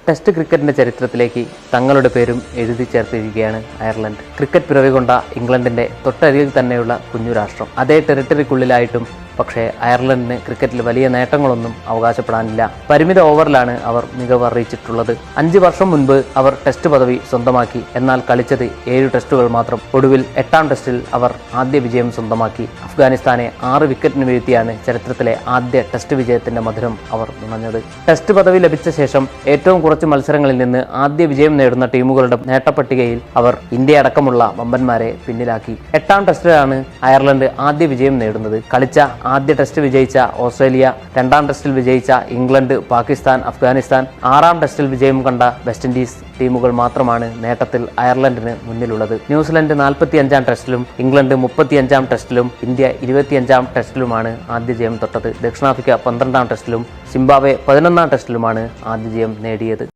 Test ക്രിക്കറ്റിന്റെ ചരിത്രത്തിലേക്ക് തങ്ങളുടെ പേരും എഴുതി ചേർത്തിരിക്കുകയാണ് അയർലൻഡ്. ക്രിക്കറ്റ് പിറവി കൊണ്ട ഇംഗ്ലണ്ടിന്റെ തൊട്ടരികിൽ തന്നെയുള്ള കുഞ്ഞു രാഷ്ട്രം. അതേ ടെറിട്ടറിക്കുള്ളിലായിട്ടും പക്ഷേ അയർലൻഡിന് ക്രിക്കറ്റിൽ വലിയ നേട്ടങ്ങളൊന്നും അവകാശപ്പെടാനില്ല. പരിമിത ഓവറിലാണ് അവർ മികവ് അറിയിച്ചിട്ടുള്ളത്. 5 വർഷം മുൻപ് അവർ ടെസ്റ്റ് പദവി സ്വന്തമാക്കി. എന്നാൽ കളിച്ചത് 7 ടെസ്റ്റുകൾ മാത്രം. ഒടുവിൽ 8ാം ടെസ്റ്റിൽ അവർ ആദ്യ വിജയം സ്വന്തമാക്കി. അഫ്ഗാനിസ്ഥാനെ 6 വിക്കറ്റിന് വീഴ്ത്തിയാണ് ചരിത്രത്തിലെ ആദ്യ ടെസ്റ്റ് വിജയത്തിന്റെ മധുരം അവർ നുണഞ്ഞത്. ടെസ്റ്റ് പദവി ലഭിച്ച ശേഷം ഏറ്റവും കുറച്ച് മത്സരങ്ങളിൽ നിന്ന് ആദ്യ വിജയം നേടുന്ന ടീമുകളുടെ നേട്ടപ്പട്ടികയിൽ അവർ ഇന്ത്യ അടക്കമുള്ള വമ്പന്മാരെ പിന്നിലാക്കി. 8ാം ടെസ്റ്റിലാണ് അയർലൻഡ് ആദ്യ വിജയം നേടുന്നത്. കളിച്ച ആദ്യ ടെസ്റ്റ് വിജയിച്ച ഓസ്ട്രേലിയ, 2ാം ടെസ്റ്റിൽ വിജയിച്ച ഇംഗ്ലണ്ട്, പാകിസ്ഥാൻ, അഫ്ഗാനിസ്ഥാൻ, 6ാം ടെസ്റ്റിൽ വിജയം കണ്ട വെസ്റ്റ് ഇൻഡീസ് ടീമുകൾ മാത്രമാണ് നേട്ടത്തിൽ അയർലൻഡിന് മുന്നിലുള്ളത്. ന്യൂസിലൻഡ് 45ാം ടെസ്റ്റിലും ഇംഗ്ലണ്ട് 35ാം ടെസ്റ്റിലും ഇന്ത്യ 25ാം ടെസ്റ്റിലുമാണ് ആദ്യ ജയം തൊട്ടത്. ദക്ഷിണാഫ്രിക്ക 12ാം ടെസ്റ്റിലും സിംബാബ്വെ 11ാം ടെസ്റ്റിലുമാണ് ആദ്യ ജയം നേടിയത്.